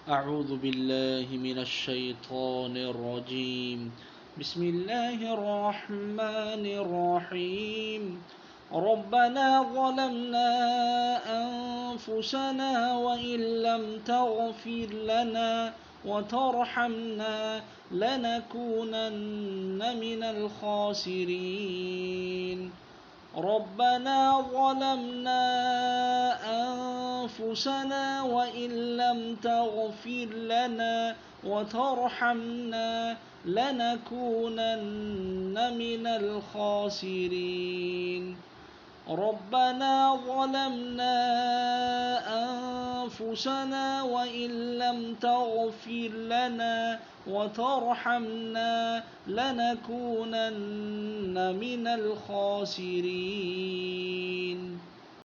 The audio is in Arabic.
أعوذ بالله من الشيطان الرجيم. بسم الله الرحمن الرحيم. ربنا ظلمنا أنفسنا وإن لم تغفر لنا وترحمنا لنكونن من الخاسرين. ربنا ظلمنا أنفسنا وإن لم تغفر لنا وترحمنا لنكونن من الخاسرين. ربنا ظلمنا أنفسنا وإن لم تغفر لنا وترحمنا لنكونن من الخاسرين.